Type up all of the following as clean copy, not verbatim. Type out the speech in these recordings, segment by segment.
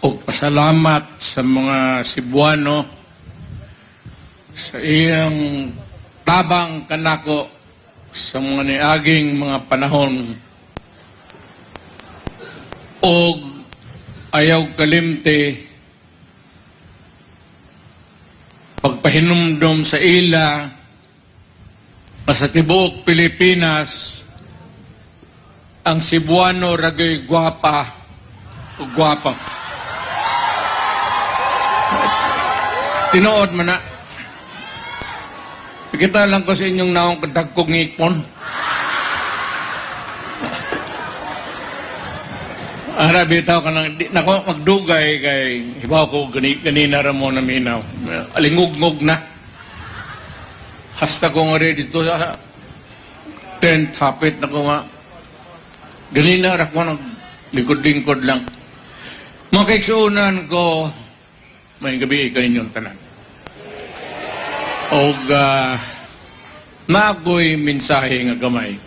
o pasalamat sa mga Cebuano sa iyang tabang kanako sa mga niaging mga panahon o ayaw kalimte pagpahinumdom sa ila sa tibuok Pilipinas ang Cebuano ragay gwapa o gwapa. Tinuod man na. Kita lang ko sa inyong naong kadagkong ngipon. Ara, bitaw ka lang. Nako, magdugay kay hibaw ko ganina ra mo na minaw. Alingug-ngug na. Hasta ko nga rin dito sa tent, hapit na ko nga. Ganina ra ko naglikod-lingkod lang. Mga kaiksuunan ko, may gabi kaninyong tanan. O maagoy mensahe nga gamay.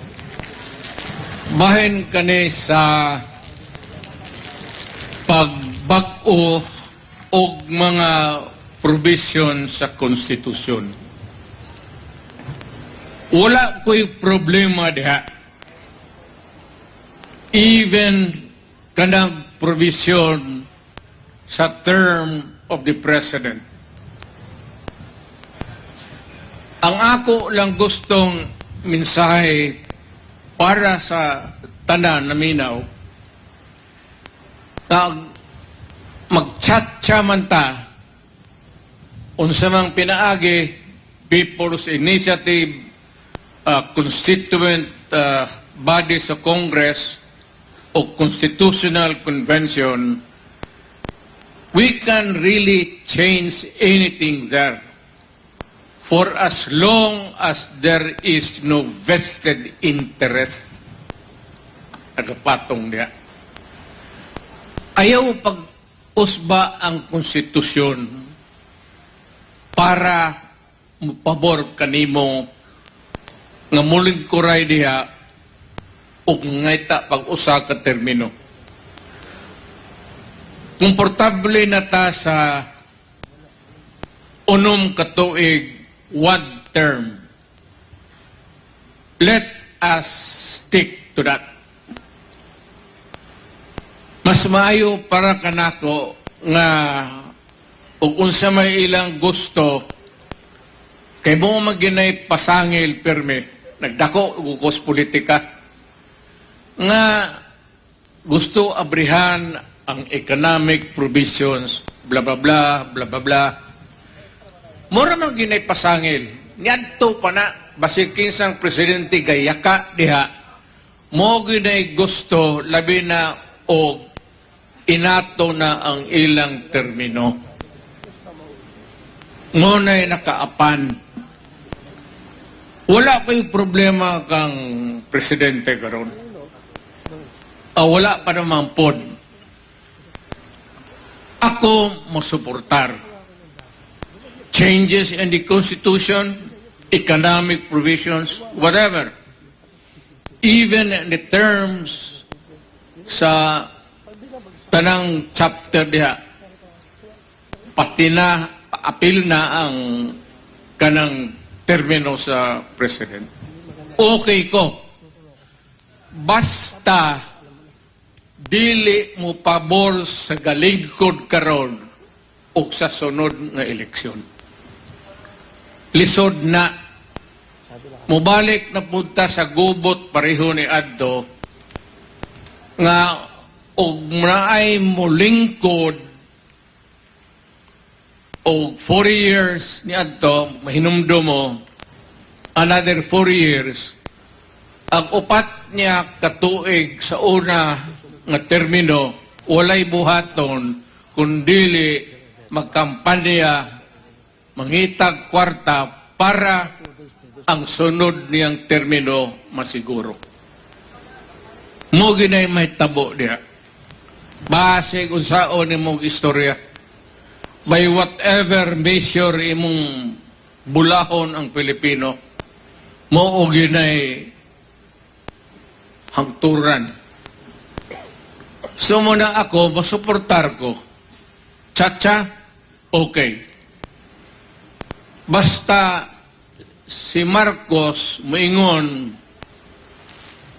Bahin kani sa pagbag-o o mga provision sa konstitusyon. Wala ko'y problema diha. Even kanang provision sa term of the President. Ang ako lang gustong mensahe para sa tanan na minaw, mag-chat-cha man ta, unsa mang pinaagi, People's Initiative, Constituent Bodies of Congress, o Constitutional Convention, we can really change anything there. For as long as there is no vested interest, nagapatong niya. Ayaw pag-usba ang konstitusyon para mapabor kanimo nga muling kuray diha o ngaita pag-usa ka termino. Komportable na ta sa unom katuig one term. Let us stick to that. Mas maayo para kanako nga ug unsa may ilang gusto kay mo maginay pasangil perme nagdako ugos politika nga gusto abrihan ang economic provisions bla bla bla bla bla bla. Mura man ginay pasangil. Niadto pa na basig kinsang presidente gayaka diha. Mo ginay gusto labi na og inato na ang ilang termino. Ngunay nakaapan. Wala ko'y problema kang presidente karon. Wala pa naman pod. Ako masuportar. Changes in the Constitution, economic provisions, whatever. Even in the terms sa tanang chapter diha, pati na, apil na ang kanang termino sa President. Okay ko. Basta dili mo pabor sa galingkod karon o sa sunod nga eleksyon. Lisod na. Mubalik na punta sa gubot pareho ni Addo nga og maay mulingkod og 4 years ni Adto, mahinumdo mo, another 4 years, ang upat niya katuig sa una nga termino, walay buhaton, kundili magkampanya, mangitag kwarta para ang sunod niyang termino masiguro. Mo ginay may tabo diha. Base kung saan imong istorya. By whatever measure imong bulahon ang Pilipino, mo o ginay hangturan. So muna ako, masuportar ko. Chacha, okay. Basta si Marcos moingon,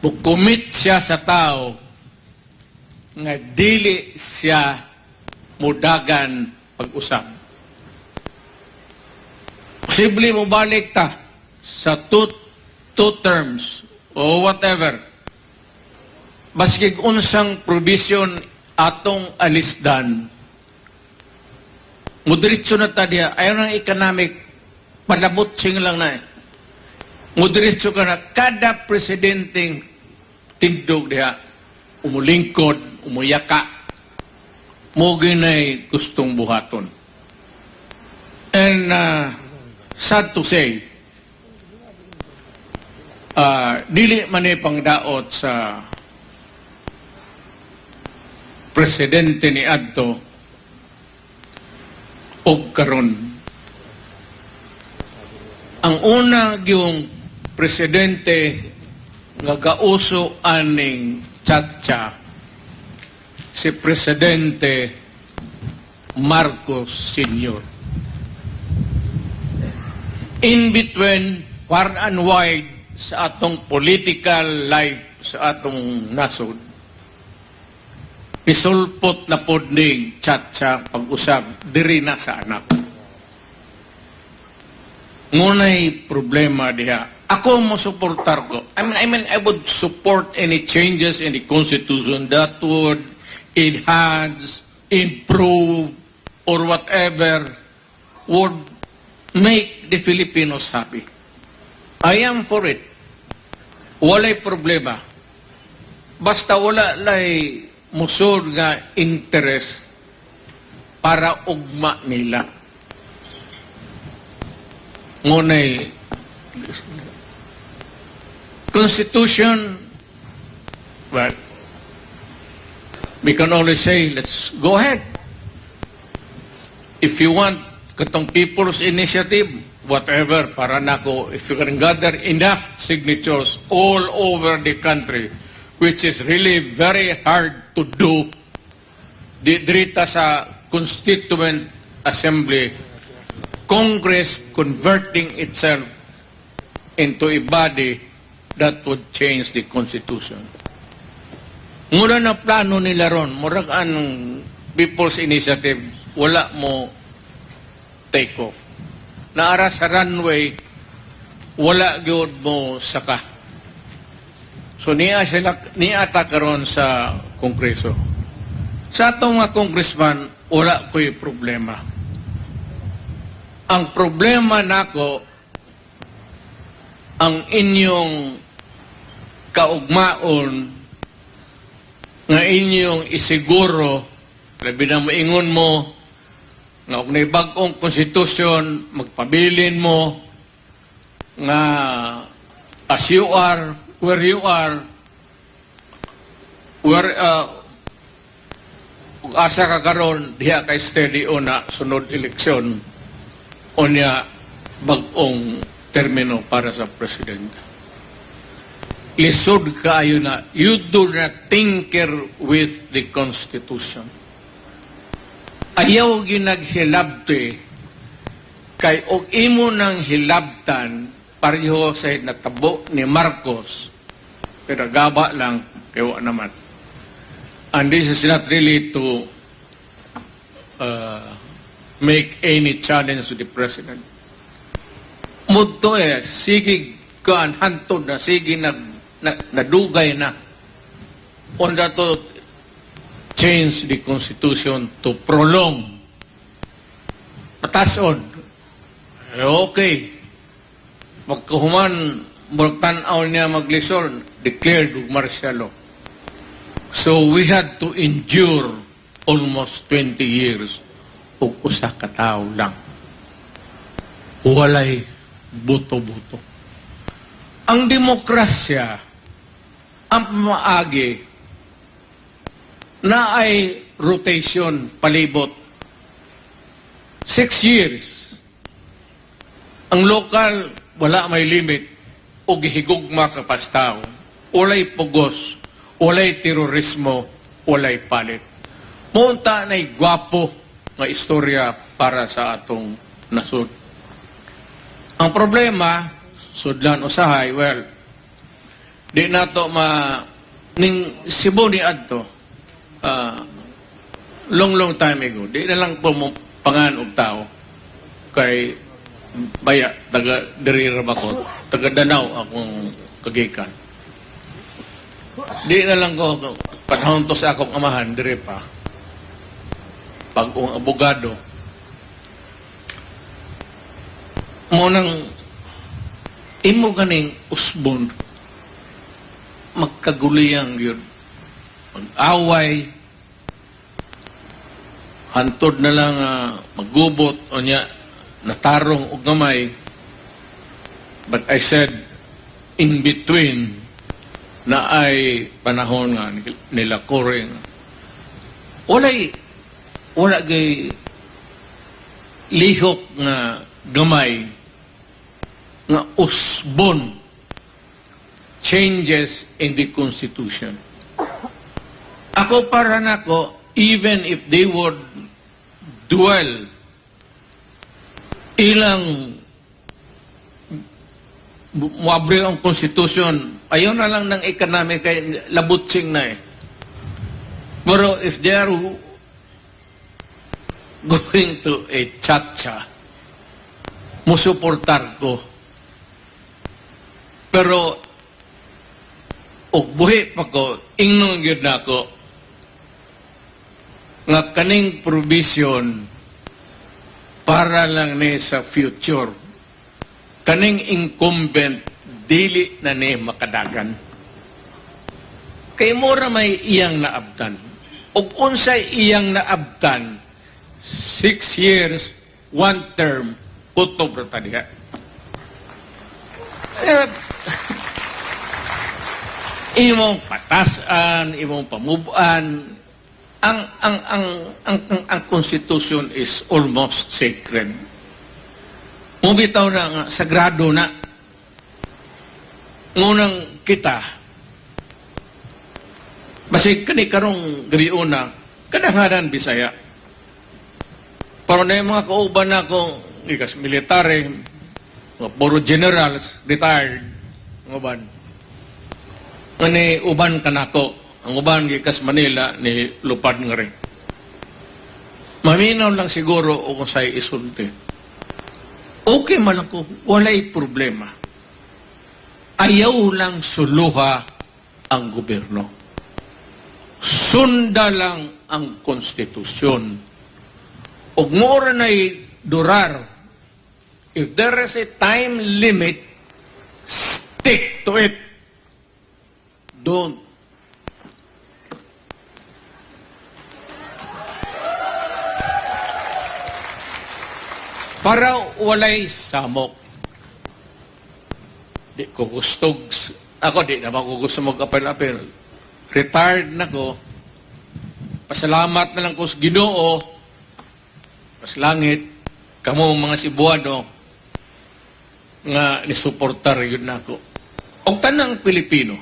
mukumit siya sa tao nga dili siya mudagan pag-usap. Posible mo balik ta sa two terms o whatever. Baskig unsang provision atong alisdan, mudiritso na ta diya, ayaw ng economic, palabot sing lang na eh. Mudiritso ka na, kada presidenteng tindog diya, umulingkod, umuyaka, mo ginay gustong buhaton. And sad to say, dili man pangdaot sa presidente ni adto og karon. Ang una yung presidente nga gauso aning Chacha, si Presidente Marcos Sr. In between, far and wide sa atong political life sa atong nasod, isulpot na pod ning Chacha pag-usab diri na sa anak. Ngunay problema diha. Ako mo suportar ko. I mean, I would support any changes in the Constitution that would enhance, improve, or whatever would make the Filipinos happy. I am for it. Walay problema. Basta wala lay musod nga interest para ugma nila. Ngunay Constitution, well, we can only say, let's go ahead. If you want katong people's initiative, whatever, para nako, if you can gather enough signatures all over the country, which is really very hard to do, dirita sa Constituent Assembly, Congress converting itself into a body that would change the Constitution. Mura na plano nila ron, murag anong People's Initiative, wala mo take off. Naara sa runway, wala gyud mo saka. So niya ta karon sa Kongreso. Sa atong mga congressman, wala ko'y problema. Ang problema nako, ang inyong kaugmaon nga inyong isiguro, labi na maingon mo, nga kung naibag-ong konstitusyon, magpabilin mo, nga as you are, where you are, where, kung asa ka karon, diha kay steady o na sunod eleksyon, o niya bag-ong termino para sa presidente. Lisod kaayo na, you do not tinker with the Constitution. Ayaw ginaghilabte, kay og imo ng hilabtan, pareho sa natabo ni Marcos, pero gaba lang, kayo naman. And this is not really to make any challenge to the President. Mudto sige kaan hantod na, sige nadugay na on that to change the Constitution to prolong patason. Okay, magkahuman magtanaw niya maglisod, declared martial law. So we had to endure almost 20 years o usa ka tawo lang, walay buto-buto. Ang demokrasya, ang maagi, na ay rotation palibot 6 years. Ang local, wala may limit, o gihigugma kapastaw, walay pugos, walay terorismo, walay palit. Munta na'y gwapo, nga istorya para sa atong nasod. Ang problema, sudlan usahay, well, di na to ning Cebu ni adto, long time ago, di na lang po mo pangan og tao kay baya taga diri ra ako, taga Danau akong kagikan. Di na lang ko panahon to sa akong amahan diri pa pag-ung abogado mo nang imo ganing usbon magkaguliyang yun mag-away hantod na lang maggubot o niya natarong og gamay. But I said in between na ay panahon nga nila Cory wala gay lihok nga gamay nga usbon changes in the Constitution. Ako para nako, even if they would dwell ilang muabre ang Constitution, ayaw na lang ng economic kay labutsing na eh. Pero if they are going to a chacha, musuportar ko. Pero og buhi pa ko, ingnon gyud na ako nga kaning provision para lang ni sa future. Kaning incumbent dili na ni makadagan. Kay mura may iyang naabtan. Ug unsay iyang naabtan, 6 years, 1 term, kutob ra ta diha. Imong patasan, imong pamubuan, ang Constitution is almost sacred. Mubitaw na nga, sagrado na. Ngunang kita, basig kani karong gabi una, kadanghanan Bisaya. Pero na yung mga kauban na ako, ikas military, mga puro generals, retired, mga uban. Ngani uban kanako, ang uban ikas Manila ni lupad nga rin. Maminaw lang siguro o kung sa'y isulti. Okay man ako, walay problema. Ayaw lang suluha ang gobyerno. Sunda lang ang konstitusyon. Ug mora na'y durar. If there is a time limit, stick to it. Don't. Para walay samok. Di ko gusto, ako di naman ko gusto mag-apel-apel. Retired na ko. Pasalamat na lang ko sa Ginoo. Pas langit, kamo mga Cebuano nga nisuportar yun na ako. O tanang Pilipino.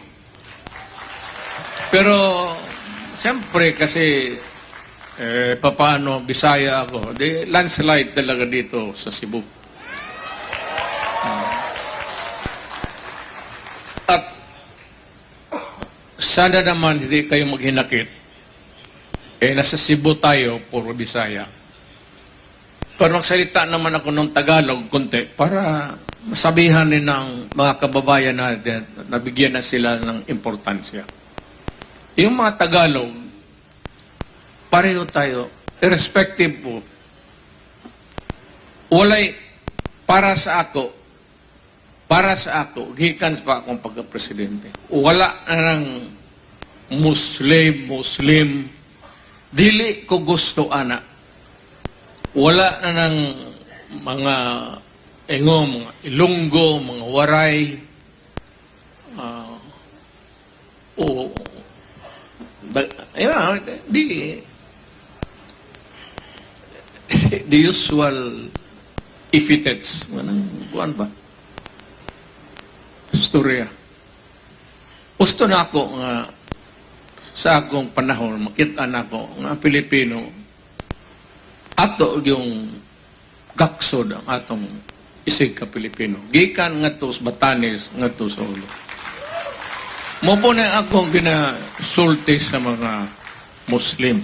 Pero, siyempre kasi papaano, Bisaya ako. Di, landslide talaga dito sa Cebu. At sana naman hindi kayo maghinakit. Nasa Cebu tayo, puro Bisaya. Pero magsalita naman ako ng Tagalog konti para masabihan din ng mga kababayan natin at nabigyan na sila ng importansya. Yung mga Tagalog, pareho tayo, irrespective po. Walay, para sa ako, gikan pa akong pagka-presidente. Wala na ng Muslim, dili ko gusto ana. Wala na ng mga mga Ilonggo, mga Waray, the usual epithets. Buwan ba? Storya. Gusto na ako nga sa akong panahon, makita na ako nga Pilipino, ato yung gaksod ang atong isig ka Pilipino. Gikan nga to sa Batanes, nga to sa ulo. Mo po na akong ginasulti sa mga Muslim.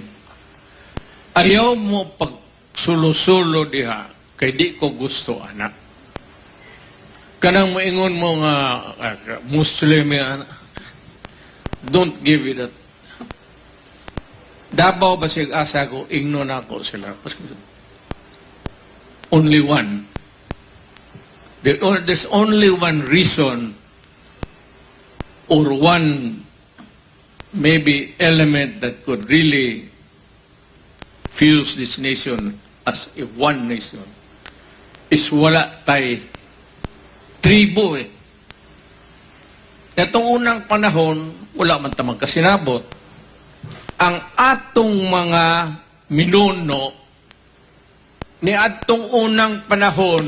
Ayaw mo pagsulo-sulo diha, kay di ko gusto, anak. Kanang moingon mo nga Muslim, anak. Don't give it that. Dabaw ba siya asa ko, ingno na ako sila. Only one. There's only one reason or one maybe element that could really fuse this nation as a one nation is wala tay tribo eh. Itong unang panahon, wala man tamang kasinabot. Ang atong mga minuno ni atong unang panahon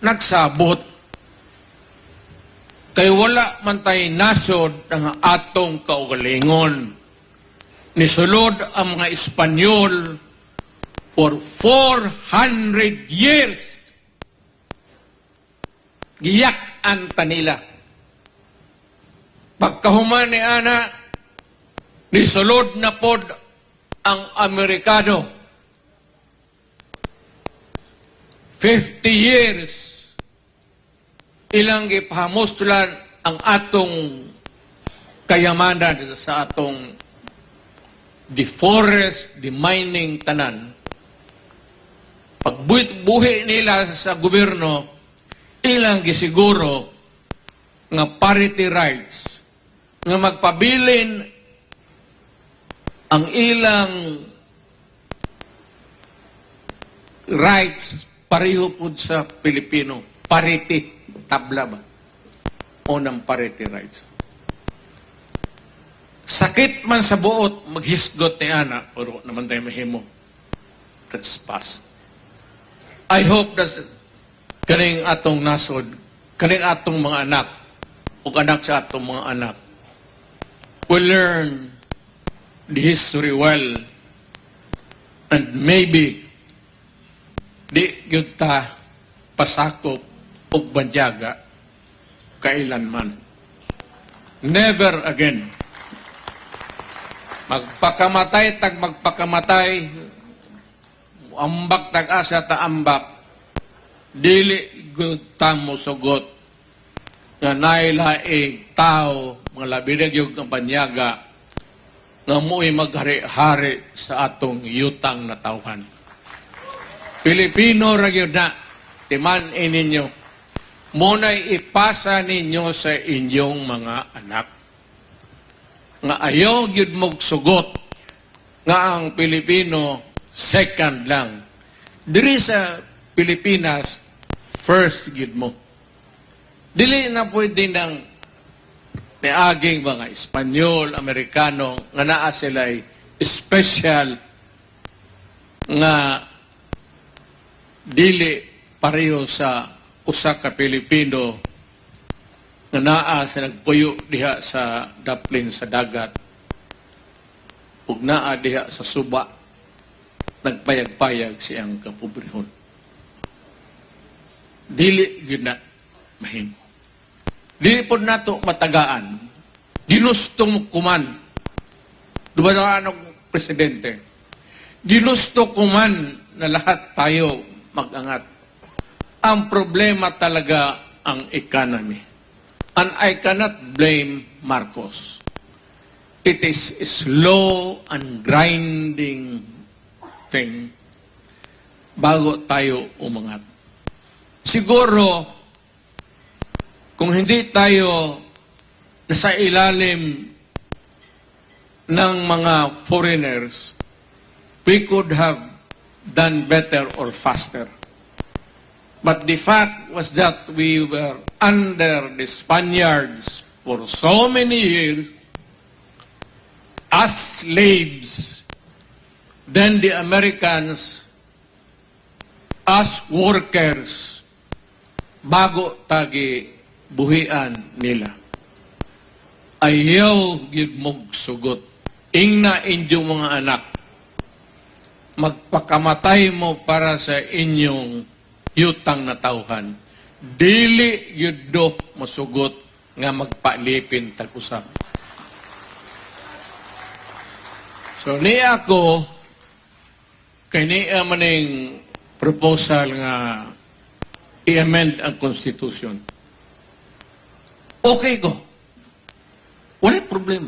nagsabot. Kay wala man tay nasod ang atong kaugalingon. Nisulod ang mga Espanyol for 400 years. Giyak-an pa nila. Pagkahuman ni Ana, nisulod na pod ang Amerikano. 50 years ilang gipahamustulan ang atong kayamanan sa atong the forest, the mining tanan. Pagbuhi nila sa gobyerno, ilang gisiguro nga parity rights, nga magpabilin ang ilang rights pareho po sa Pilipino. Parity. Tabla ba? O ng parity rights. Sakit man sa buot, maghisgot ni Ana, pero naman tayo mahimo. That's past. I hope that kaning atong nasod, kaning atong mga anak, o anak sa atong mga anak, will learn the history well, and maybe di yun ta pasakop o banyaga kailanman. Never again. Magpakamatay tag magpakamatay, ambak tag asa ta ambak, dili ta mo sugot nga nailaing tao, mga labinag yung kampanyaga, nga mo'y maghari-hari sa atong yutang na tauhan. Pilipino ra gyud na, timan ninyo, muna'y ipasa ninyo sa inyong mga anak. Nga ayaw gyud mong sugot nga ang Pilipino second lang. Diri sa Pilipinas, first gyud mo. Dili na pwede ng niaging mga Espanyol, Amerikano, nga naa sila'y special nga dili pareho sa usa ka Pilipino nga naa sa nagpuyo diha sa daplin sa dagat ug naa diha sa suba nagpayag-payag siyang kapobrehon. Dili gyud na mahimo. Dili po nato matagaan. Ginusto mo kuman. Diba na anong presidente? Ginusto kuman na lahat tayo mag-angat. Ang problema talaga ang economy. And I cannot blame Marcos. It is a slow and grinding thing bago tayo umangat. Siguro, kung hindi tayo nasa ilalim ng mga foreigners, we could have done better or faster. But the fact was that we were under the Spaniards for so many years as slaves, then the Americans as workers, bago tagi buhian nila. Ayaw gid mong sugot. Ingna inyong mga anak magpakamatay mo para sa inyong yutang na tauhan. Dili yudo masugot nga magpalipin tag-usap. So niya ako, kay niya maning proposal nga i-amend ang Constitution. Okay ko. Wala problema.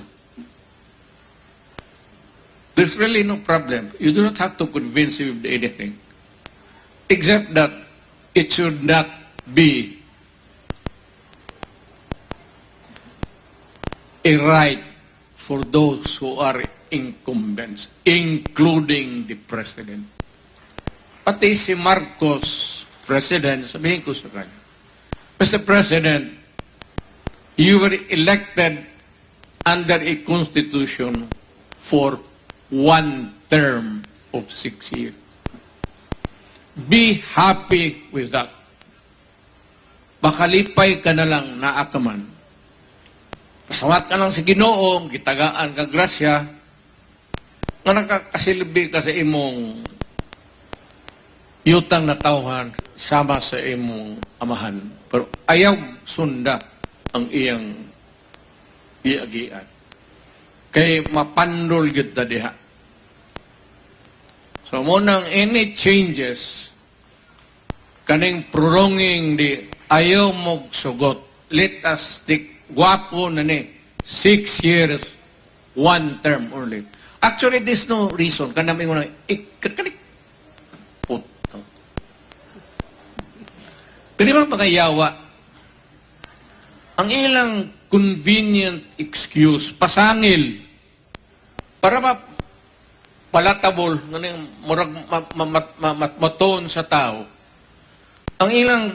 There's really no problem. You do not have to convince him of anything. Except that it should not be a right for those who are incumbents, including the President. Pati si Marcos, President, sabihin ko sa kanya, Mr. President, you were elected under a constitution for 1 term of 6 years. Be happy with that. Bakalipay ka na lang naakaman. Pasawat ka lang sa Ginoo, gitagaan ka grasya, nga nakakasilbi ka sa imong yutang na tauhan sama sa imong amahan. Pero ayaw sunda ang iyang iagian. Kay mapandol yun na diha. So munang any changes, kaning prolonging di ayaw mong sugot. Let us stick, guwapo na ni, 6 years, 1 term only. Actually, there's no reason. Kanaming mo na, ikakanik. Puto. Pwede ba mga yawa? Ang ilang convenient excuse, pasangil, para palatable, murag maton sa tao, ang ilang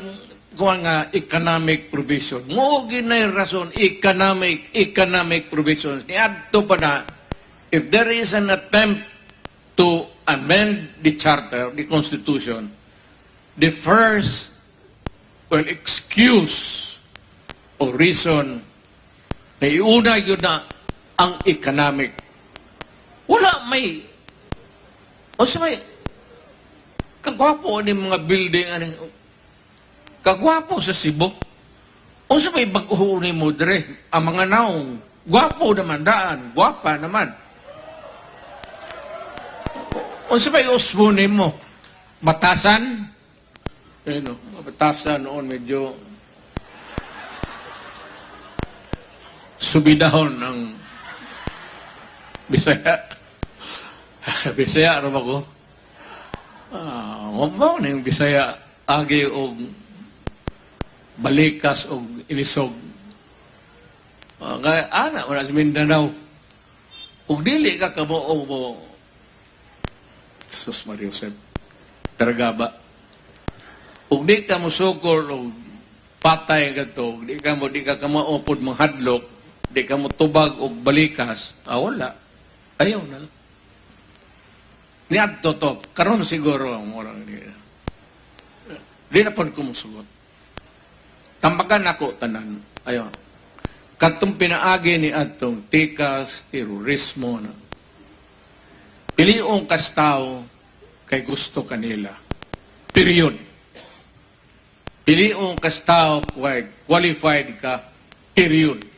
kuha nga economic provision. Mo ginay rason, economic provisions. Niadto pa na, if there is an attempt to amend the charter, the constitution, the first, excuse o reason na iuna yun na ang economic. Wala may, o sa may, kagwapo ni mga building, kagwapo sa Cebu, o sa may baguhuni mo dire, ang mga naong, gwapo naman daan, gwapa naman. O sa may usbunin mo, batasan, batasan noon medyo subidahon ang Bisaya. Bisaya, ano ba ko? Mabaw na yung Bisaya, agi o balikas o inisog. Kaya, wala sa Mindanao. Kung dili ka kamo mo, Sus Maria Josep, Taragaba. Kung di ka mo sukol o patay ka to, di ka maupod manghadlok, di ka mo tubag o balikas, wala. Ayaw na. Niad to. Karon siguro ang orang niya. Di na po kumusugot. Tambakan ako tanan. Ayaw. Katong pinaagi ni atong tikas, terorismo na. Piliong kastaw kay gusto kanila. Period. Piliong kastaw kay qualified ka. Period.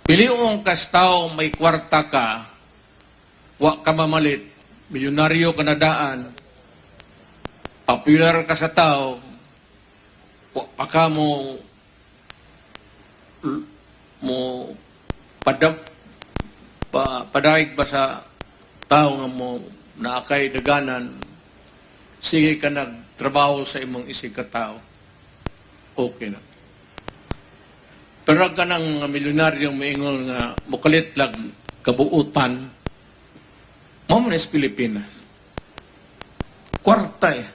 Piliong kastaw may kwarta ka, wa ka mamalit, milyonaryo ka na daan, popular ka sa tao, wa pa ka mo padaig ba sa tao nga mo naakay daganan, sige ka nagtrabaho sa imong isig ka tao, okay na. Pero ka ng milyonaryong maingol nga mukalit lang kabuutan, mo na sa Pilipinas. Kwarta eh.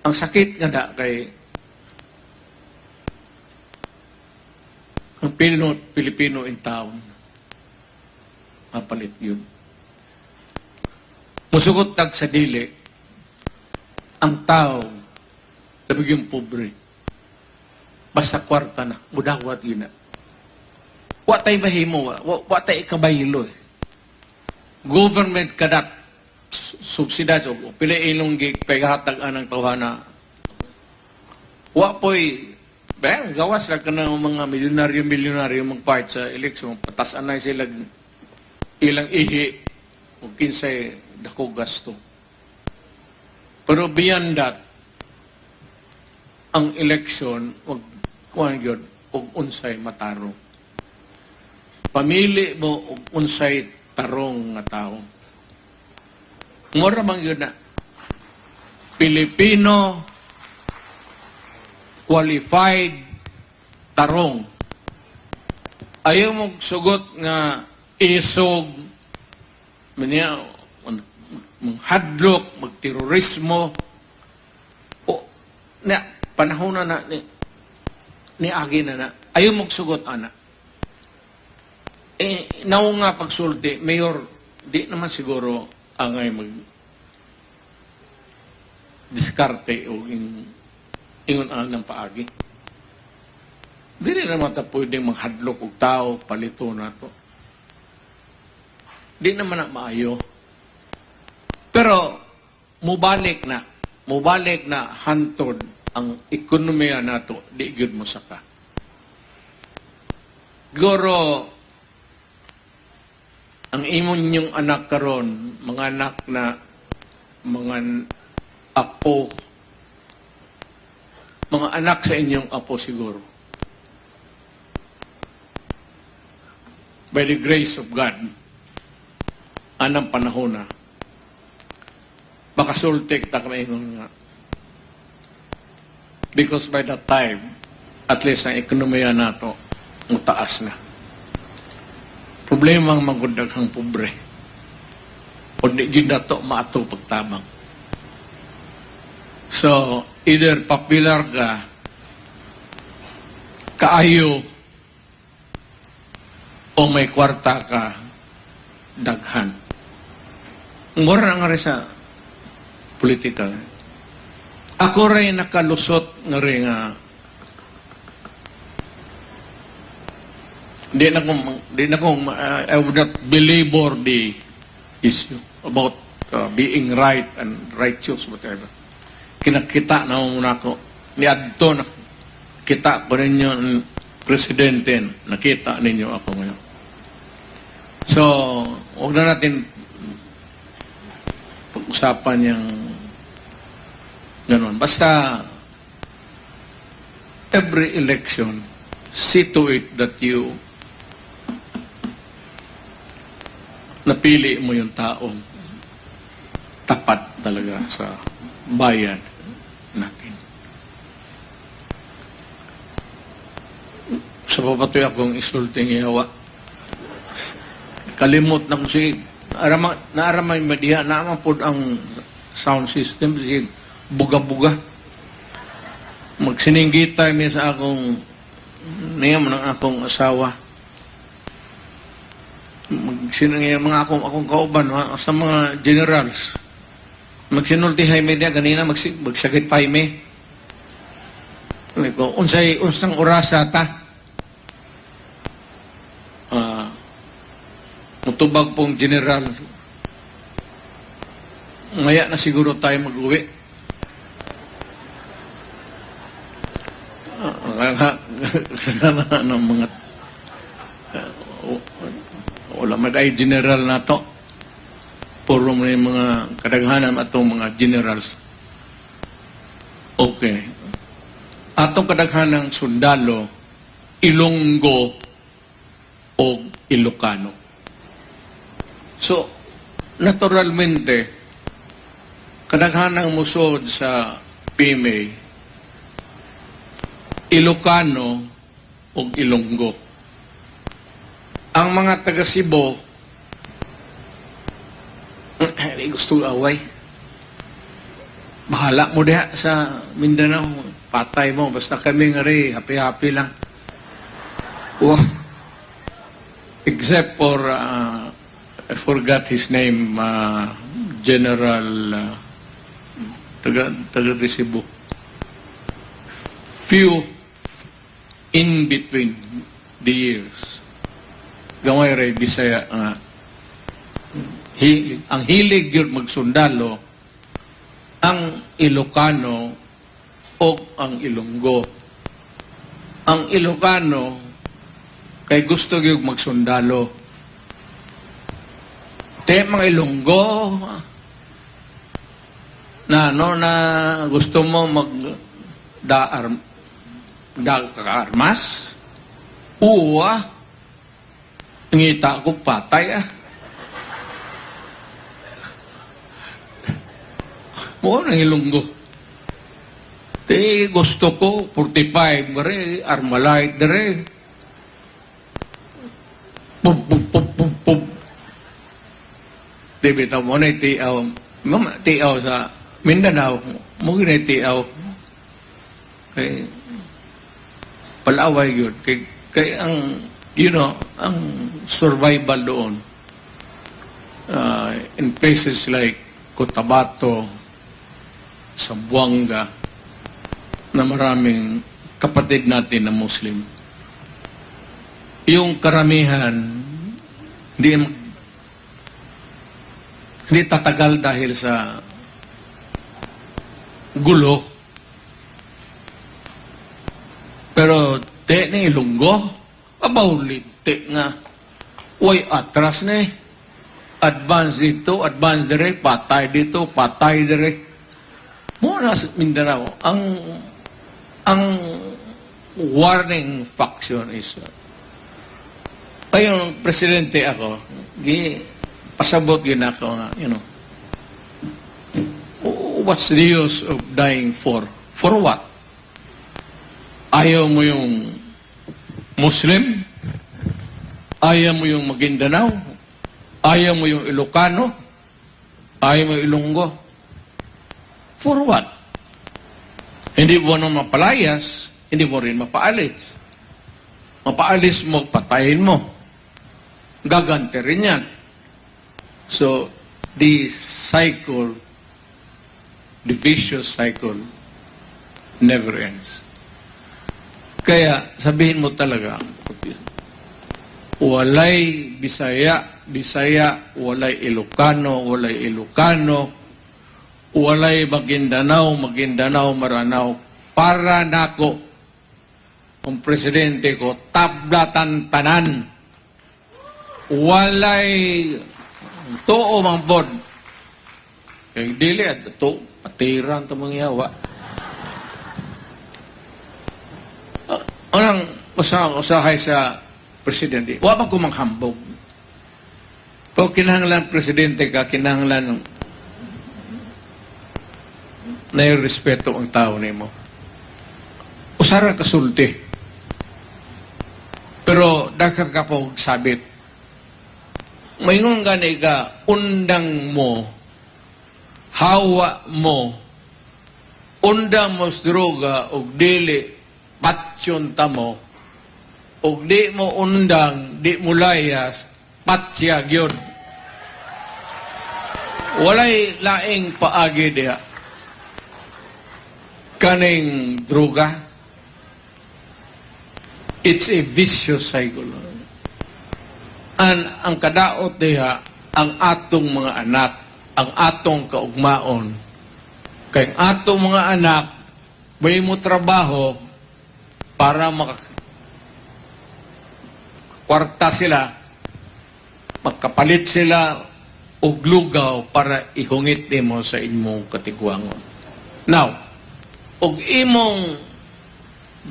Ang sakit nga da kay ang Pilipino in town. Mapalit yun. Musugot tag sa dili, ang tao, labig yung pobre. Basta kwarta na, mudawat yun na. Wa tayo mahimo, wa tayo ikabaylo eh. government kadat subsidize o pila inong paghatag anang tawhana wa po'y gawas lang ka ng mga milyonaryo mag-part sa eleksyon patasan na sila ilang ihi o kinsay dako gasto pero beyond that ang eleksyon wag kuan gyud og unsay matarong pamili mo og unsay tarong nga tao mura man yun na Pilipino qualified tarong ayaw mong sugot nga isog manya manghadlok magterorismo o na panahon na ni agi na ayaw mong sugot ana naw nga pagsulti mayor di naman siguro angay mag diskarte o ingon ng paagi. Dili naman ta pwedeng manghadlok og tao palito na to. Di naman na maayo. Pero mubalik na hantod ang ekonomiya nato di gyud mo saka. Goro ang imong inyong anak karon, mga anak na mga apo, mga anak sa inyong apo siguro. By the grace of God, anang panahon na, makasultik ta kami nga. Because by that time, at least ang ekonomiya nato, mutaas na. Problema ang magundaghang pobre. O di yun na ito maato pagtabang. So, either popular ka, kaayo, o may kwarta ka, daghan. Mura nga rin sa politika. Ako rin nakalusot nga rin nga Di na kong, I would not belabor the issue about being right and righteous, whatever. Kinakita na muna ko. Ni Adto, nakita ko ninyo ang presidente, nakita ninyo ako ngayon. So, huwag na natin pag-usapan yung gano'n. Basta, every election, see to it that you napili mo yung taong tapat talaga sa bayan natin. Sa papatoy akong isulting ihawa. Kalimot na ko si naaramay madiha naman po ang sound system si buga-buga. Magsininggita mi sa akong niyam ng akong asawa. Mga akong kauban sa mga generals. Magsinultihay media ganina magsagit me. Ko unsang orasa ta. Mutubag pong general. Ngaya na siguro tayo mag-uwi. Ng mga wala mag-ay general na to. Puro may mga kadaghanan atong mga generals. Okay. Atong kadaghanang sundalo, Ilonggo o Ilocano. So, naturalmente, kadaghanang musod sa PMA, Ilocano o Ilonggo. Ang mga taga Cebu, gusto away. Bahala mo diha sa Mindanao. Patay mo. Basta kami nga rin. Happy-happy lang. Oh. Except for, I forgot his name, General taga Cebu. Few in between the years. Gamay ray Bisaya ang hilig yun magsundalo, ang Ilocano o ang Ilonggo. Ang Ilocano, kay gusto yung magsundalo. Te mga Ilonggo, na gusto mo kaarmas, uwa, ngita ko patay mo nang Ilonggo. Te gusto ko 45 gare Armalite dere. Pum pum pum pum pum. Debita mo na tiaw, mama tiaw sa Mindanao, mo gina tiaw. Kay palaway yun. Kay ang, ang survival doon, in places like Cotabato, Zamboanga, na maraming kapatid natin na Muslim. Yung karamihan, hindi tatagal dahil sa gulo. Pero te ni Ilonggo, abawlit nga. Way atras ni. Advance dito, advance dire, patay dito, patay dire. Muna sa Mindanao, ang warning faction is ayong presidente ako, pasabot yun ako nga, what's the use of dying for? For what? Ayaw mo yung Muslim? Ayaw mo yung Maguindanao? Ayaw mo yung Ilocano? Ayaw mo yung Ilonggo? For what? Hindi mo nang mapalayas, hindi mo rin mapaalis. Mapaalis mo, patayin mo. Gagante rin yan. So, the cycle, the vicious cycle, never ends. Kaya, sabihin mo talaga, walay Bisaya, walay Ilocano, walay Maguindanao, Maranao, para nako, ang presidente ko, tablatan tanan, walay tuo mang bod. Kaya dili at ito, atiran ito mga yawa. Anong usahay sa presidente? Wala ko manghambog. Pag kinahanglan presidente ka, kinahanglan na yung respeto ang tao nimo. Usara kasulti. Pero daghang ka po sabit. Mayroon gani ka, undang mo, hawa mo, undang mo sa droga, o dili, patsyon ta mo, o di mo undang, di mo layas, patsyag yun. Walay laing paagi diya. Kaning droga, it's a vicious cycle. Ang kadaot diya, ang atong mga anak, ang atong kaugmaon. Kaya ang atong mga anak, may mo trabaho para makakwarta sila, magkapalit sila og lugaw para ihungit nimo sa imong katigwangon. Now, og imong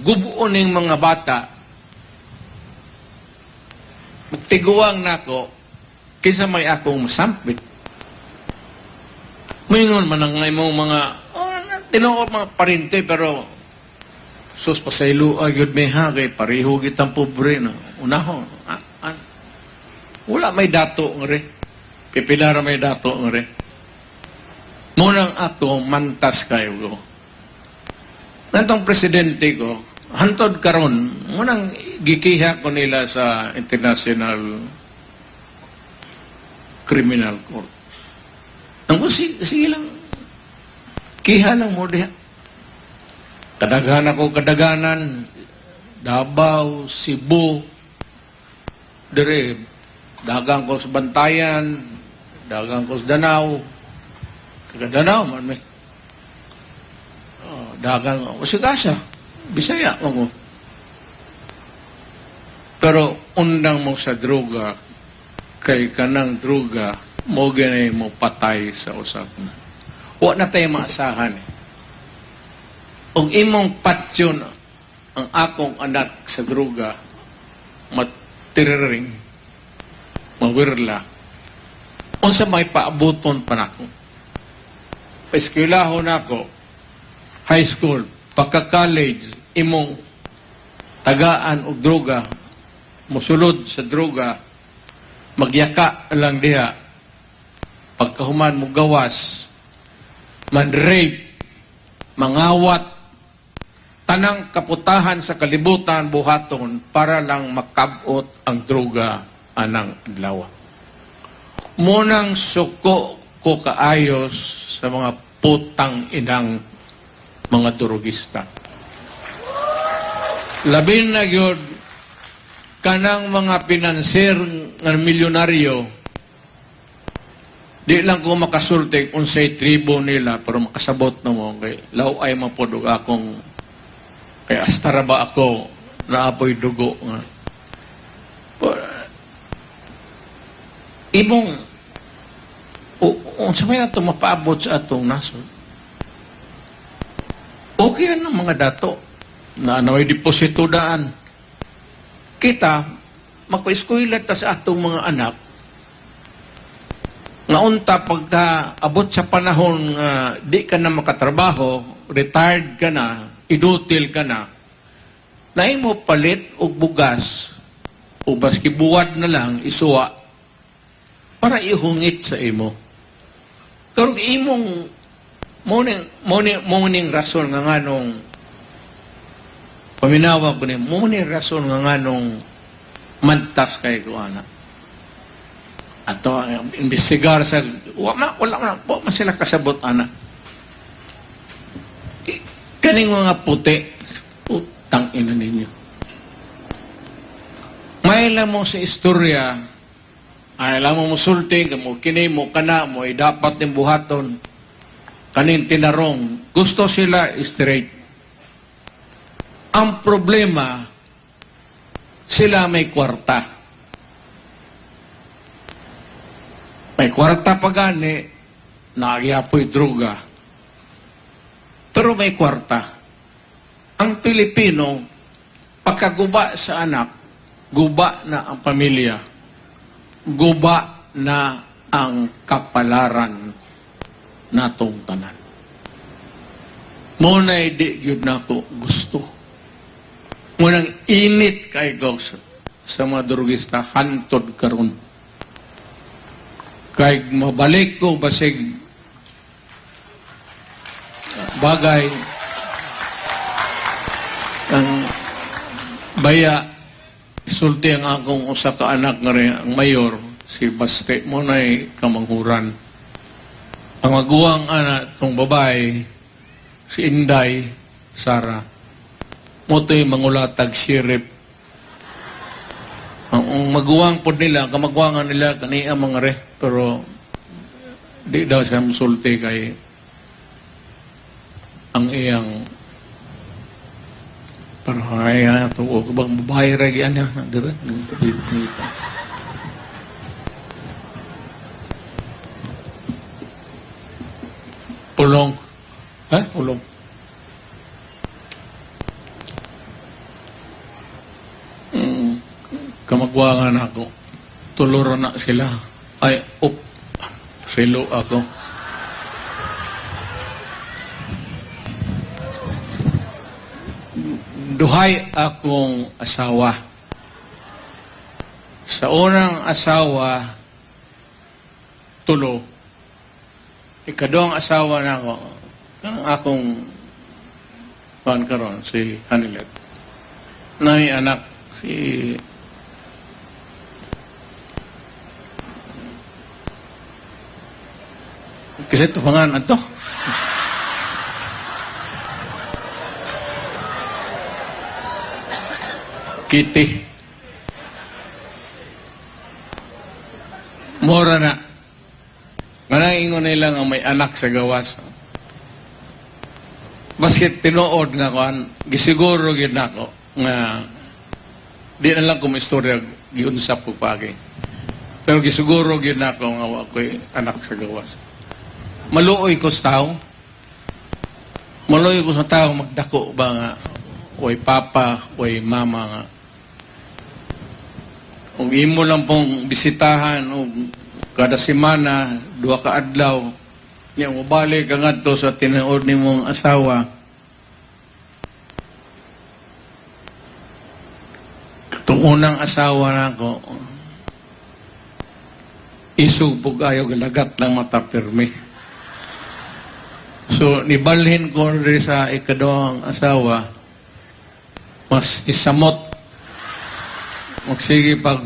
gubuon ning mga bata, magtiguang nako kinsa may akong masampit. Mayingon man ang imong mga tinuod mga parinte, pero sus pasaylo agad may ha kay pareho kitang pobre na unahon. Wala may dato ng re. Pipilara may dato ng re. Munang ako mantas kayo ko. Nantong presidente ko, hantod karon, munang gikiha ko nila sa International Criminal Court. Ang sige lang, kiha lang mo diha. Kadaghan ako, kadaganan, Davao, Cebu, dire, dagang ko sa Bantayan, dagang ko sa Danao. Taga Danao man may. Dagang ko sa Gasa. Bisaya mo. Pero undang mo sa droga, kay kanang droga, mo ganay mo patay sa usap na. Wa na tayo maasahan. Og imong patsyon ang akong anak sa droga, matiriring, mawirla, unsa may paabuton pa nako. Paeskwelahon ako, high school, pagka-college, imong tagaan og droga, musulod sa droga, magyaka lang diha, pagkahuman mo gawas, man-rape, mangawat, tanang kaputahan sa kalibutan buhaton para lang makabot ang droga anang adlaw. Munang suko ko kaayos sa mga putang inang mga drogista. Labin na yun, kanang mga pinanser ng milyonaryo, di lang ko makasulti unsay tribo nila, pero makasabot na mo, kay law ay mapodog akong, kay astara ba ako, naapoy dugo nga. Ibong, unsa may ato mapaabot sa atong nasod? Okay yan ang mga dato na naway deposito daan. Kita, magpa-eskwela ta sa atong mga anak, nga unta pagka abot sa panahon nga di ka na makatrabaho, retired ka na, idutil ka na mo palit o bugas o baski buwad na lang isuwa para ihungit sa imo. Pero imong morning rason nga nganong paminawa ko ni morning rason nga nganong mantas kay ko anak. Ato imbestigar sa wala po man sila kasabot anak. Kaning mga puti utang ina ninyo. May mo sa istorya ay alam mo musulti mo kini mo kana mo ay dapat ning buhaton kaning tinarong gusto sila straight. Ang problema sila may kwarta. May kwarta pa gani, nagyapoy droga. Pero may kwarta. Ang Pilipino, pagkaguba sa anak, guba na ang pamilya, guba na ang kapalaran natong tanan. Muna'y di yun na ako gusto. Munang init kay Gos sa mga drogista, hantod karon. Kay mabalik ko basig bagay ang baya isulti ang akong usa ka anak nga rin, ang mayor si Baste mo na'y kamanghuran. Ang maguwang anak ng babae si Inday Sara mo to'y mangulatag sirip. Ang maguwang po nila, kamagwangan nila kaniya mga re, pero di daw siya musulti kay ang iyang parang kaya ito o bang babae ragyan niya dito. Pulong. Pulong. Kamagwangan ako. Tuluro na sila. Ay, silo ako. Duhay akong asawa. Sa unang asawa, tulo. Ikadong asawa na ako. Ang akong karon si Hanilet. Na may anak si kasi ito pangalan ito. Kitty. Mora na. Kanang ingon nila nga may anak sa gawas. Basket tinuod nga kuan, gisiguro gid nako nga di na lang kung istorya giunsap ko pagi. Pero gisiguro gid nako nga wa ko'y anak sa gawas. Maluoy ko sa tao. Maluoy ko sa tao magdako ba nga way papa, way mama nga. Kung imo lang pong bisitahan o kada semana, 2 ka adlaw, niya mabalik ka nga to sa tinuod ni mong asawa. Itong unang asawa na ko, isubog ayaw galagat ng mata pirmi. So, nibalhin ko rin sa ikadawang asawa, mas isamot, magsige pag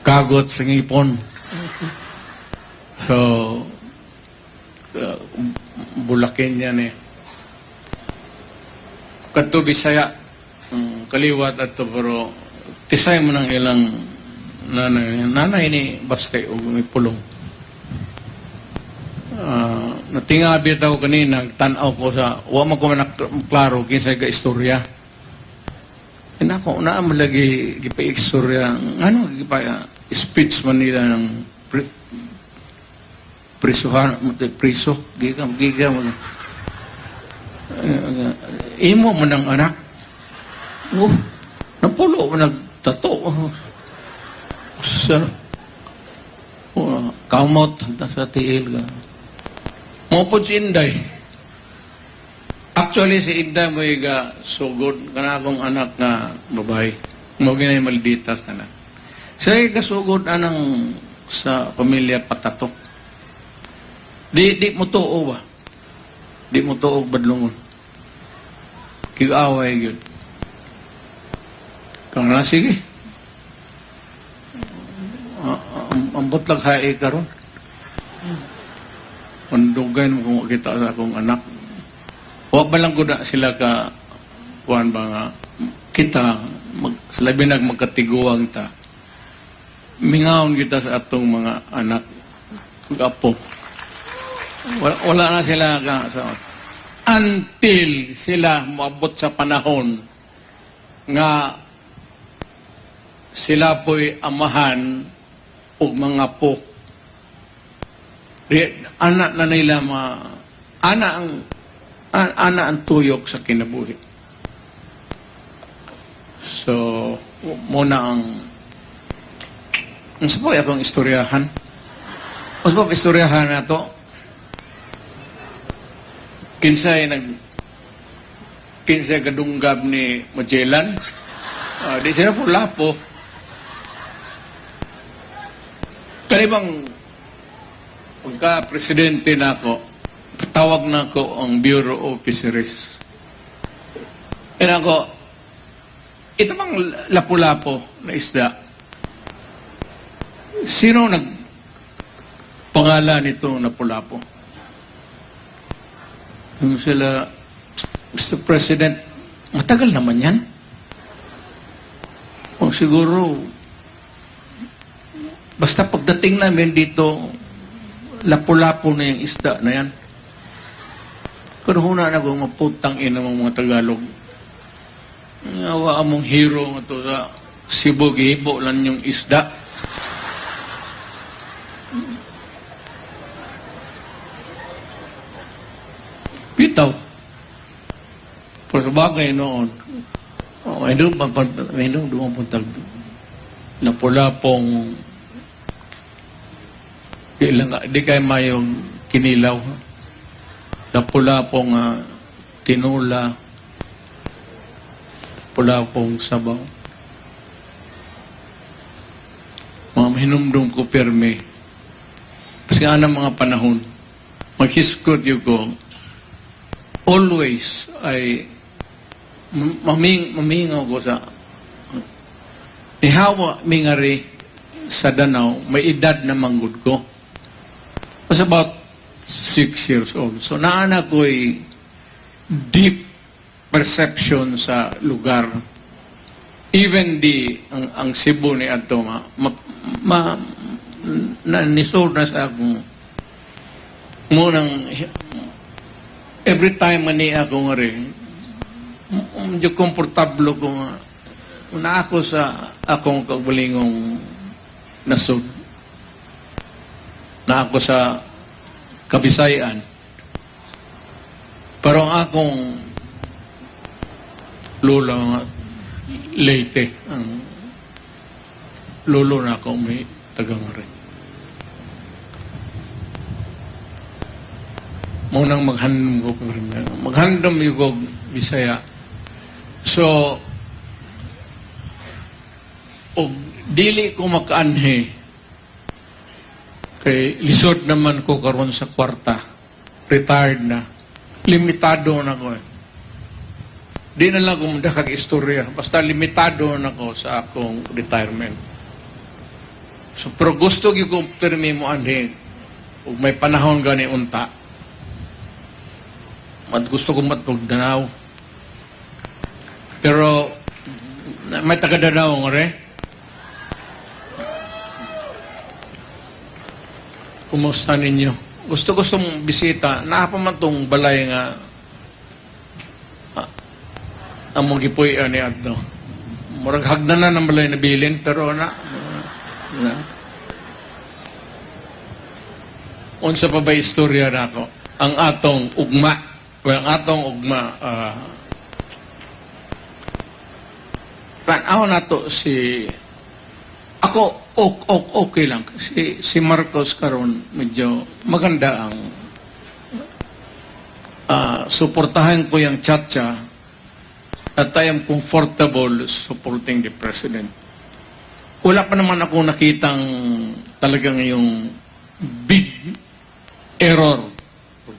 kagot sa ngipon. So, bulakin yan eh. Kadto Bisaya, kaliwat at to, pero tisay mo ng ilang nanay ni Baste o may pulong. Natingabi tao kanina, tanaw ko sa, wa man ko klaro kinsa ka istorya. Inako, naam lagi gipa-istorya, ano, speech man nila ng priso, gigam, imo mo ng anak. Napulo mo nagtato. Kamot, sa tiil ka. Mopod si Inday. Actually, si Inday mo yung sugod ka na akong anak na babae. Mo ginay malditas na na. Siya yung kasugod anang sa pamilya Patatok. Di mo tuo ba? Di mo tuo badlungon. Kig-away yun. Kang na, sige. Ambot lang hae ka ron. Pandugan mo kung kita sa akong anak. Huwag ba lang ko na sila ka kuhan ba nga kita salabi magkatiguang ta. Mingaon kita sa atong mga anak apo. Wala na sila ka sa until sila maabot sa panahon nga sila po'y amahan o mga po. Anak na nila ana ang tuyok sa kinabuhi. So, muna ang sa po akong istoryahan. Mas po istoryahan na to. Kinsay kadunggab ni Magellan. Di sila po lapo. Kanibang pagka-presidente na ako, tawag na ako ang Bureau Officers. Kaya ako, ito bang lapu-lapo na isda? Sino nagpangalan nito lapu-lapo? Sila, Mr. President, matagal naman yan. O siguro, basta pagdating namin dito, lapu-lapo na yung isda na yan. Kung huna na kung maputang ina mga Tagalog, awa among hero nga to sa Cebu, gihibo lang yung isda. Bitaw. Pero bagay noon, may dumapuntag lapu-lapong di kayo mayong kinilaw. Lapu-lapong tinula, lapu-lapong sabaw. Mga hinumdum ko perme. Kasi nga ng mga panahon, maghiskot yung ko, always ay mamingaw ko sa nihawa mingari sa Danau, may edad na manggod ko. I was about 6 years old. So naana ko'y deep perception sa lugar. Even ang Cebu ni ato na nisod na sa akong munang every time mani ako nga rin medyo komportable ko nga na ako sa akong kabalingong nasod na ako sa Kabisayan pero ang akong lolo nga Leyte ang lolo na ako may tagang rin. Munang maghandom ko Bisaya. So, og dili ko makaanhi kay lisod naman ko karon sa kwarta. Retired na. Limitado na ko. Di na lang kumunda kag istorya. Basta limitado na ko sa akong retirement. So, pero gusto ko pirmi mo anhi ug may panahon gani unta. At gusto ko matugdanaw. Pero may taga-Danao nga rin. Kumusta ninyo? Gusto mong bisita. Nakapaman itong balay nga ang mong gipuy ni Adno. Murag hagdan na ng balay na bilin, pero unsa pa ba istorya na ako? Ang atong ugma. Well, ang atong ugma tanaw na to si ako okay lang si Marcos karon medyo maganda ang suportahan ko yung Chacha at I am comfortable supporting the President. Wala pa naman ako nakitang talagang yung big error,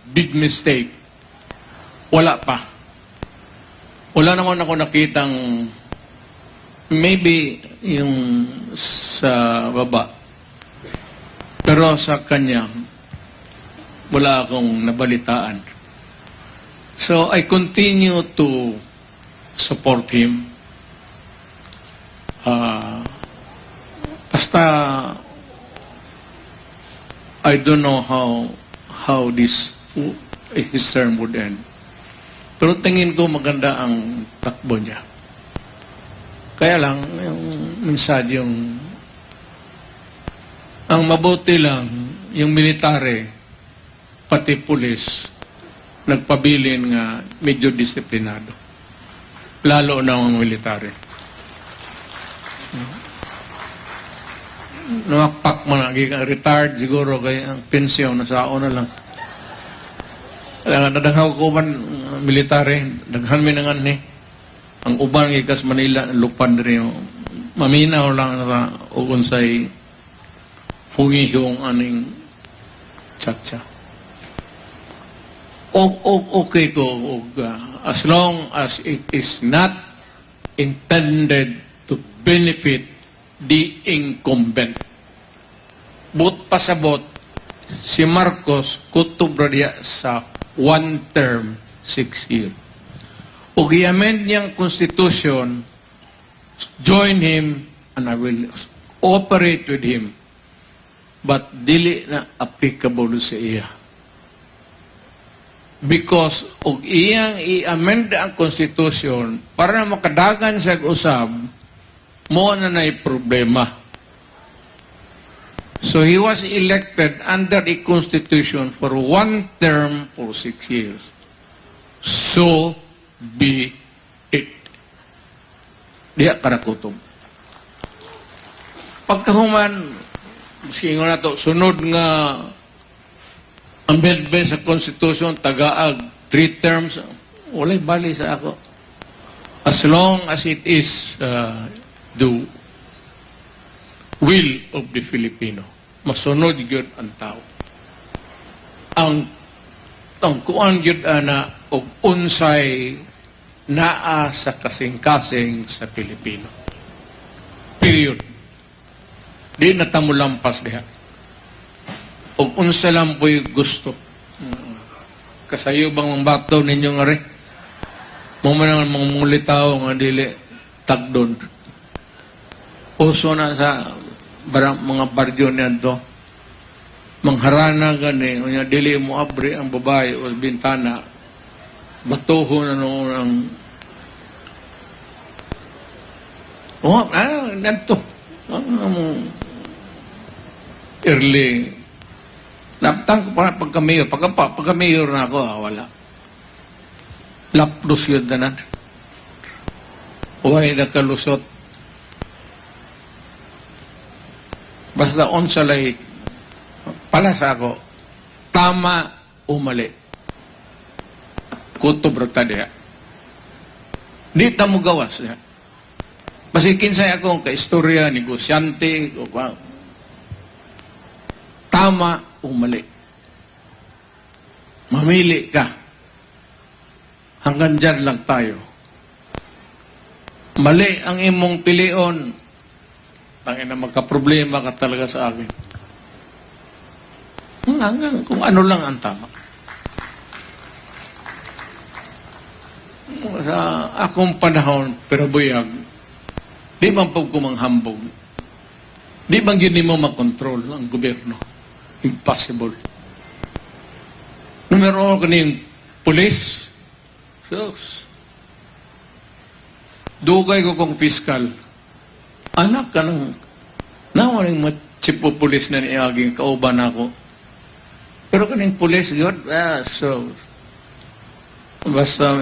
big mistake. Wala pa. Wala naman ako nakitang maybe yung sa baba. Pero sa kanya, wala akong nabalitaan. So I continue to support him. Basta I don't know how his term would end. Pero tingin ko maganda ang takbo niya. Kaya lang, yung minsan ang mabuti lang, yung military, pati pulis, nagpabilin nga medyo disiplinado. Lalo na ang military. Namakpak mo na, retired siguro, kaya ang pensyon, nasao na lang. Nadanghaw ko man military, daghan mi nangan ni. Ang ubang ikas Manila, lupan rin. Maminaw lang sa ugunsay hungihong aning Chacha. Okay ko, as long as it is not intended to benefit the incumbent. But pasabot, si Marcos kutubra diya sa one term, 6 years. Ug i-amend niyang constitution, join him, and I will operate with him. But dili na applicable sa iya. Because ug iyang i-amend ang constitution para makadagan sa usab, mo na nay problema. So he was elected under the constitution for one term for 6 years. So be it. Diya karakutob. Pagkahuman, singo na to, sunod nga amendment sa Constitution, tagaag, 3 terms, walay bali sa ako. As long as it is the will of the Filipino. Masunod yun ang tao. Ang kuan yun na o unsay naa sa kasing-kasing sa Pilipino. Period. Di natamulampas diha. O unsa lang po'y gusto. Kasayo bang ang baktaw ninyo nga rin? Mumanang mga mulitaw nga dili tagdon. Uso na sa mga baryo niyan to. Mangharana gani, unya dili mo abri ang babae o bintana. Batuho na noon ang nanto. Early. Naptang ko pa pagka-mayor. Pagka-mayor na ako, wala. Lapdos yun na nan. Huwag nakalusot. Basta on sa lahi, pala sa ako, tama o mali. Kuto brata diya. Di tamo gawas niya. Basikin sa akong ka-istorya, negosyante, o tama o mali. Mamili ka. Hanggang dyan lang tayo. Mali ang imong pilion. Tangina, magka-problema ka talaga sa akin. Hanggang kung ano lang ang tama. Sa akong panahon, pero buyag, di bang pagkumanghambog? Di bang yun mo makontrol ang gobyerno? Impossible. Numero 1 kaning pulis. Sus. Dugay ko kong fiscal. Anak ka ng nawaring matsipo pulis na niaging kauban ako. Pero kaning pulis, God, so basta